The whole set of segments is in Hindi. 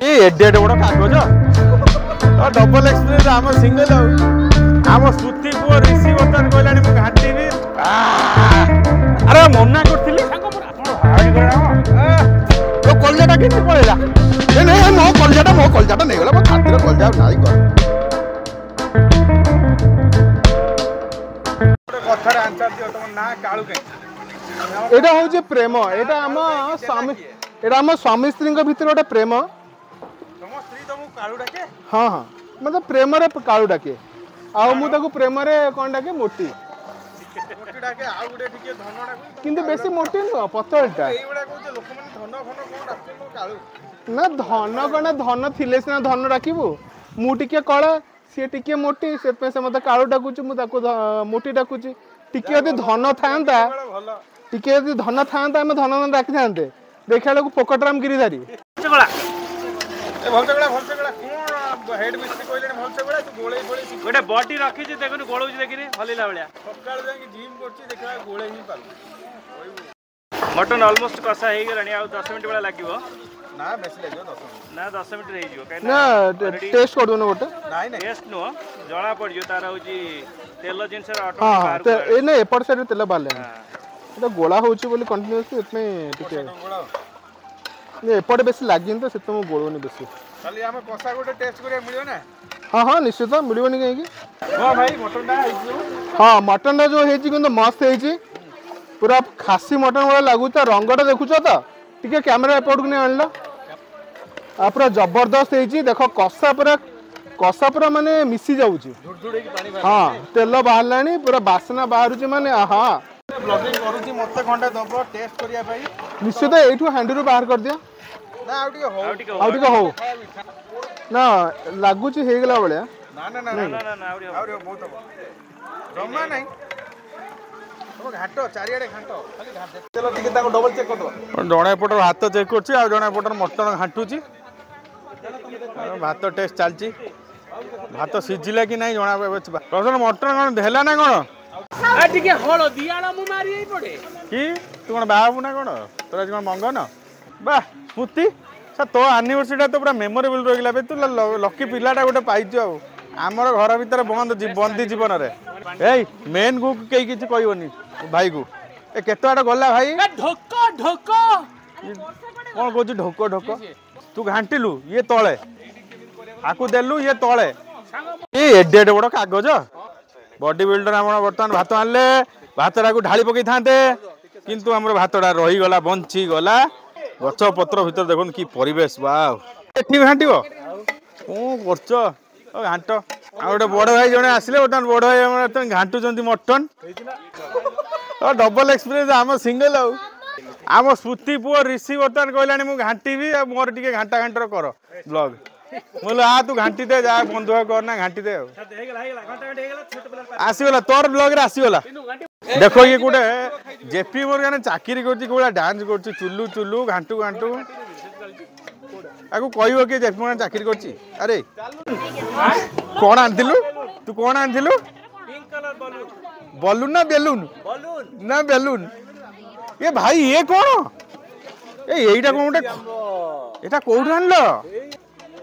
एडे एडे बड़ कागज डबल एक्सपीरियंस आम सिंगल आम स्तुति पुओ ऋषि बर्तन कहलानी मु घाटीबी अरे मना करथिली तो कलजाटा केते पळेला ए नहीं मो कलजाटा नहीं गला मो खातिर कलजा नाही कर कथार आंसर दियो तुम ना काळू के एटा होजे प्रेम एटा हम स्वामी एटा हम स्वामी स्त्री भीतर गोटे प्रेम तुम स्त्री तुमको काळू डाके हाँ हाँ मतलब प्रेम रे काळू डाके आ मु ताको प्रेम रे कोन डाके मोटी डाके आ गुडे ठीके धन डाके किंतु बेसी मोटी न पतलटा एइबडा कहू लोक माने धन धन कोन डाके तो काळू ना धन कना धन थिले सिना धन डाकिबो मु टिके कळा सी टिके मोटी से पे से मते काळू डाकुची मु ताको मोटी डाकुची टिके यदि धन थांता टिके यदि धन थांता हम धन डाकी थांते देखा लोग फोकटराम गिरिधारी चगला ए भलचगला कोन हेड मिस्त्री कहले भलचगला तू गोळे गोळे गोटे बॉडी रखी जे देखनु गोळौजी देखिनी हलिला बळिया सकाळ जाके जिम करछि देखा गोळे ही पाल मटन ऑलमोस्ट कसा हे गरानी आ 10 मिनिट बेला लागिवो ना बेसी लागिवो 10 मिनिट ना 10 मिनिट रही जिवो ना टेस्ट कर दोनो गोटे नाही नाही टेस्ट नो जळा पड़ जो तार होजी तेल जिंस रे ऑटो हां तो ए ने एपट साइड तेल बाले एटा गोळा होउची बोली कंटीन्यूअसली इतने टिके ने एपट बेसी लागिन तो सेतो गोळोनी बेसी खाली हम कसा गोटे टेस्ट करे मिलियो ना हां हां निश्चित मिलियोनी कहीं की हां भाई मटन दा आइयो हां मटन दा जो हेची किंतु मस्त हेची पूरा खासी मटन वाला लागु त रंगटा देखुछो त टिके कैमरा एपट को ने आनला आ पूरा जबरदस्त हेची देखो कसा पूरा माने मिसी जाउची धुड़धुड़े की पानी हां तेल बाहरलानी पूरा बासना बाहरुची माने हां ब्लॉगिंग करूची मते घंटा दबो टेस्ट करिया भाई निश्चित एठू हैंडरू बाहर कर दिया ना आउ टिके हो ना लागुची हे गेला बळ्या ना ना ना ना ना आउरी बहुत हो जम्मा नहीं तुम घाटो चारियाडे घाटो खाली घाट चलो टिके ताको डबल चेक कर दो जणे पटर हाथ चेक करछि आ जणे पटर मटन घाटुची भात टेस्ट चलची भात सिझिला कि नहीं जणा प्रश्न मटन कोन भेला ना कोन आ टिके हळो दियाळा मु मारी आई पडे कि तू कोन बाबू ना कोन तोरा कोन मंगन बा स्मृति तो एनिवर्सरी तो पूरा मेमोरेबल रहिला बे तू लकी पिलाटा गोटे पाइछु आ हमर घर भीतर बंदी जीवन रे ए मेन को कई किछ कहबोनी भाई को ए केतो आटा गला भाई ढोको ढोको कोन कहू ढोको ढोको तू घांटिलु ये तळे आकु देलु ये तळे ए एडे एडे बड़ कागज बॉडी बिल्डर हम बर्तमान भात आनले भातटा को ढाली पकई थांते किंतु हमर भातटा रही गला बंची गला गछ पत्र भीतर देखो कि परिवेश वाव एठी घांटिबो ओ करछ घांट आ गोटे बड़ भाई जने आसिले बर्तमान बड़ भाई हम घांटु जंती मटन डबल एक्सपीरियंस आम सिंगल आम स्तुति पुओ ऋषि बर्तमान कहलानी मु घांटीबी मोर टिके घांटा घांटर कर ब्लॉग बोले आ तू घांटी दे जा बंधु करना घांटी दे आसीगला तोर ब्लॉग रे आसीगला देखो ये गोटे जेपी मोर चाकरी करछि कोला डांस करछि चुल्लू चुल्लू घांटू घांटू आको कहइबो कि जेपी मोर चाकरी करछि अरे कोन आनथिलु तू कोन आनथिलु पिंक कलर बलून बलून ना बेलून ना बेलून ये भाई ये कौन एटा कौन गोटे एटा कोउठ आनलो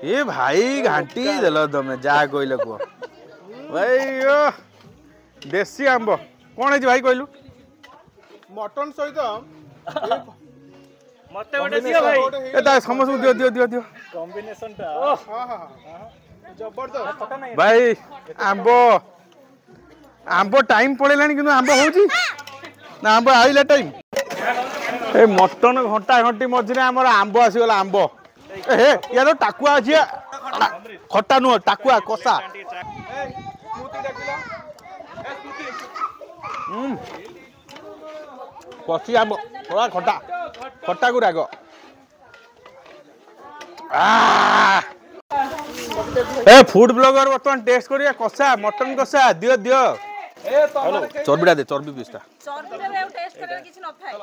ए भाई घांटी देलो तमे जा कहले को भाई यो देसी आंबो कोन है भाई कहलु मटन सहित मते गोटे दियो भाई ए ता समस्त दियो कॉम्बिनेशन टा हां हां जबरदस्त भाई आंबो टाइम पड़ेलानी किंतु आंबो होउची ना आंबो आइला टाइम ए मटन घंटा घंटी मझिरे हमर आंबो आसी गला आंबो ए या तो टाकुआ अछि खट्टा नु टाकुआ कसा कसी आंबो थोड़ा खट्टा खट्टा को राग ए फूड ब्लॉगर बर्तमान टेस्ट करिया कसा मटन कसा दियो दियो चर्बीटा दे चर्बी पीसटा चर्बी रे टेस्ट करे किछ न थाए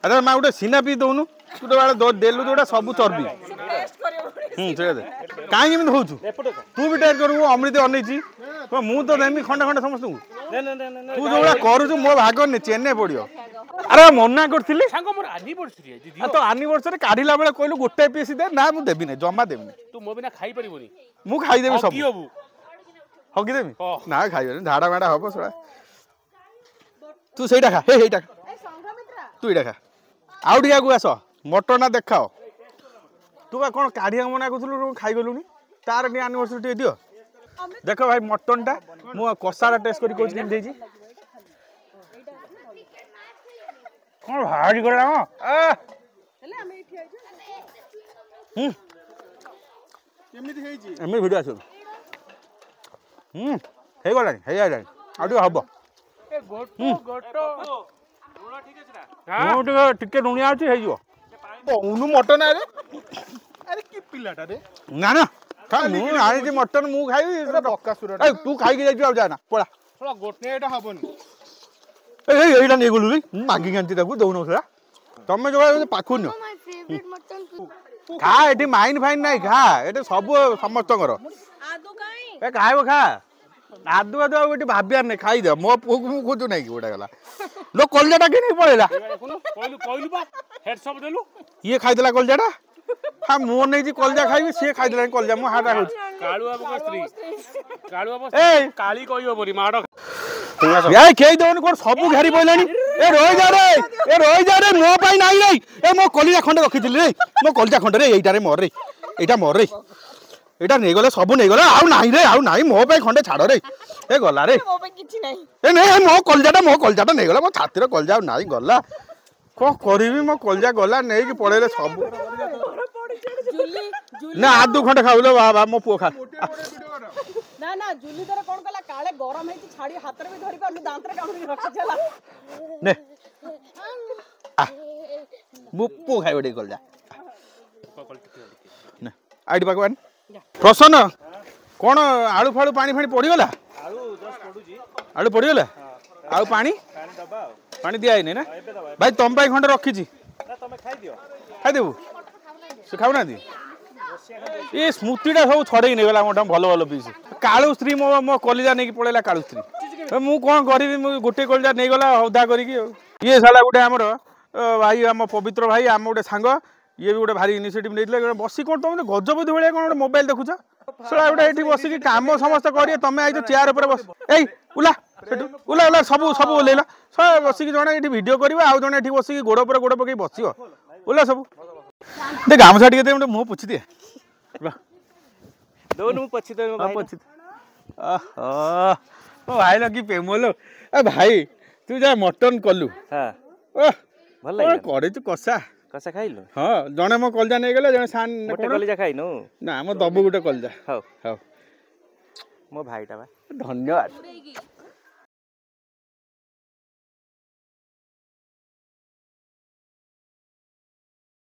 अरे मा गोटे सीना पी दउनु गोटे वाला देलु जोटा सब चर्बी टेस्ट करे से दे काहे एमि होछु तू भी टेस्ट करबो अमृत अनैछि मु तो देमी खंडा खंडा समस्त तू जोड़ा करू मो भाग ने चेन्नई पड़ियो अरे मना करथिली सांग मोर एनिवर्सरी है तो एनिवर्सरी काढिला बेले कहलु गोटे पीस दे ना मु देबी नै जम्मा देबी नै तू ମୋ ବିନା ଖାଇ ପାରିବୁନି ମୁଁ ଖାଇଦେବି ସବୁ କି ହବୁ ହଗିଦେବି ହଁ। ନା ଖାଇବେନି ଝାଡ଼ା ମାଡ଼ା ହବ ଶଳା ତୁ ସେଇଟା ଖା ହେଇଟା ଖା ତୁ ଏଇଟା ଖା ଆଉ ଟିକେ ଆଗକୁ ଆସ ମଟନ ଦେଖାଅ ତୁ ବା କ'ଣ କାଢ଼ିବାକୁ ମନା କରୁଥିଲୁ ଖାଇଗଲୁନି ତାର ଟିକେ ଆନିଭର୍ସରୀ ଟିକେ ଦିଅ ଦେଖ ଭାଇ ମଟନଟା ମୁଁ କଷାଟା ଟେଷ୍ଟ କରି କହୁଛି କେମିତି ହେଇଛି କ'ଣ ଭାରି ଗଲା କେମିତି ହେଇଛି ଏମିତି ଭିଡ଼ିଓ ଆସିବ ହେଇଗଲାଣି ହେଇଗଲାଣି ଆଉ ଟିକେ ହବ ଟିକେ ଲୁଣିଆ ଅଛି ହେଇଯିବ କହୁନୁ ମଟନ ଆରେ ଆରେ କି ପିଲାଟା ରେ ନା ନା ମୁଁ ଆଣିଛି ମଟନ ମୁଁ ଖାଇବି ବକାସୁରଟା ତୁ ଖାଇକି ଯାଇଛୁ ଆଉ ଯାନା ପଳା ଗୋଟେ ଏଇଟା ହବନି ଏଇଟା ନେଇଗଲୁ ମୁଁ ମାଗିକି ଆଣିଛି ତାକୁ ଦଉନଥିଲା ତମେ ଯୋଉ ପାଖକୁ ନିଅ ଖା ଏଠି ମାଇନ୍ ଫାଇନ୍ ନାହିଁ ଖା ଏଠି ସବୁ ସମସ୍ତଙ୍କର ଏ ଖାଇବ ଖା ଆଦୁ ଆଦୁ ଆଉ ଏଠି ଭାବିବାର ନାହିଁ ଖାଇଦିଅ ମୋ ପୁଅକୁ ମୁଁ ଖୋଜୁ ନାହିଁ କି ଗୋଟା ଗଲା ଲୋ କଲଜାଟା କିଏ ନେଇ ପଳେଇଲା ଇଏ ଖାଇଦେଲା କଲଜାଟା ହଁ ମୁଁ ନେଇଛି କଲଜା ଖାଇବି ସିଏ ଖାଇଦେଲାନି କଲଜା ମୁଁ ହାଟା ହଉଛି କାଳି କହିବନି ମାଡ କେହି ଦଉନି କଣ ସବୁ ଘେରି ପଇଲାଣି ଏ ରହିଯା ରେ ମୋ ପାଇଁ ନାହିଁ ରେ ଏ ମୋ କଲିଜା ଖଣ୍ଡେ ରଖିଥିଲି ରେ ମୋ କଲିଜା ଖଣ୍ଡେ ରେ ଏଇଟାରେ ମର ରେ ଏଇଟା ମର ରେ ଏଇଟା ନେଇଗଲେ ସବୁ ନେଇଗଲା ଆଉ ନାହିଁ ରେ ଆଉ ନାହିଁ ମୋ ପାଇଁ ଖଣ୍ଡେ ଛାଡ଼ ରେ ଏ ଗଲା ରେ ଏ ନାଇଁ ମୋ କଲଜାଟା ନେଇଗଲା ମୋ ଛାତିର କଲଜା ଆଉ ନାହିଁ ଗଲା କ'ଣ କରିବି ମୋ କଲଜା ଗଲା ନେଇକି ପଳେଇଲେ ସବୁ ନା ଆଦୁ ଖଣ୍ଡେ ଖାଉଲ ବାବା ମୋ ପୁଅ ଖା ନା ନା ଜୁଲି ତୋର କଣ କଲା କାଳେ ଗରମ ହେଇଛି ଛାଡି ହାତରେ ବି ଧରି ପାରୁନି ଦାନ୍ତରେ କାମୁଡି ରଖିଚଲା ନେ ମୋ ପୁଅ ଖାଇବ ଟିକେ କଲଜା ନା ଆଇଡି ପାଖକୁ ଆଣି ପ୍ରସନ୍ନ କ'ଣ ଆଳୁ ଫାଳୁ ପାଣି ଫାଣି ପଡ଼ିଗଲା ଆଳୁ ପଡ଼ିଗଲା ଆଉ ପାଣି ପାଣି ଦିଆହେଇନି ନା ଭାଇ ତମ ପାଇଁ ଖଣ୍ଡେ ରଖିଛି ଖାଇଦେବୁ ସେ ଖାଉନାହାନ୍ତି ଏ ସ୍ମୃତିଟା ସବୁ ଛଡ଼େଇ ନେଇଗଲା ମୋଟା ଭଲ ଭଲ ପିସ୍ କାଳୁ ସ୍ତ୍ରୀ ମୋ କଲିଜା ନେଇକି ପଳେଇଲା କାଳୁ ସ୍ତ୍ରୀ ମୁଁ କ'ଣ କରିବି ମୁଁ ଗୋଟେ କଲିଜା ନେଇଗଲା ଅଧା କରିକି ଆଉ ଇଏ ସାଲା ଗୋଟେ ଆମର ଭାଇ ଆମ ପବିତ୍ର ଭାଇ ଆମ ଗୋଟେ ସାଙ୍ଗ ଇଏ ବି ଗୋଟେ ଭାରି ଇନିସିଏଟିଭ୍ ନେଇଥିଲେ ବସି କ'ଣ ତମେ ଗଜପତି ଭଳିଆ କ'ଣ ଗୋଟେ ମୋବାଇଲ ଦେଖୁଛ ସେଟା ଗୋଟେ ଏଠି ବସିକି କାମ ସମସ୍ତେ କରିବେ ତମେ ଆଇଛ ଚେୟାର ଉପରେ ବସ ଏଇ ଉଲା ସେଠୁ ଉଲା ଉଲା ସବୁ ସବୁ ଓହ୍ଲେଇଲ ବସିକି ଜଣେ ଏଠି ଭିଡ଼ିଓ କରିବ ଆଉ ଜଣେ ଏଠି ବସିକି ଗୋଡ଼ ଉପରେ ଗୋଡ଼ ପକେଇ ବସିବ ଓଲା ସବୁ ଦେ ଗାମୁଛା ଟିକେ ଦେ ମୁଁ ପୋଛି ଦିଏ ଭାଇ କି ପ୍ରେମଲୋ ଏ ଭାଇ ତୁ ଯା ମଟନ କଲୁ କରିଛୁ କଷା କଷା ଖାଇଲୁ ହଁ ଜଣେ ମୋ କଲଜା ନେଇଗଲେ ଜଣେ ସାନ୍ କଲିଜା ଖାଇନୁ ନା ଆମ ଦବୁ ଗୋଟେ କଲଜା ହଉ ହଉ ମୋ ଭାଇଟା ବା ଧନ୍ୟବାଦ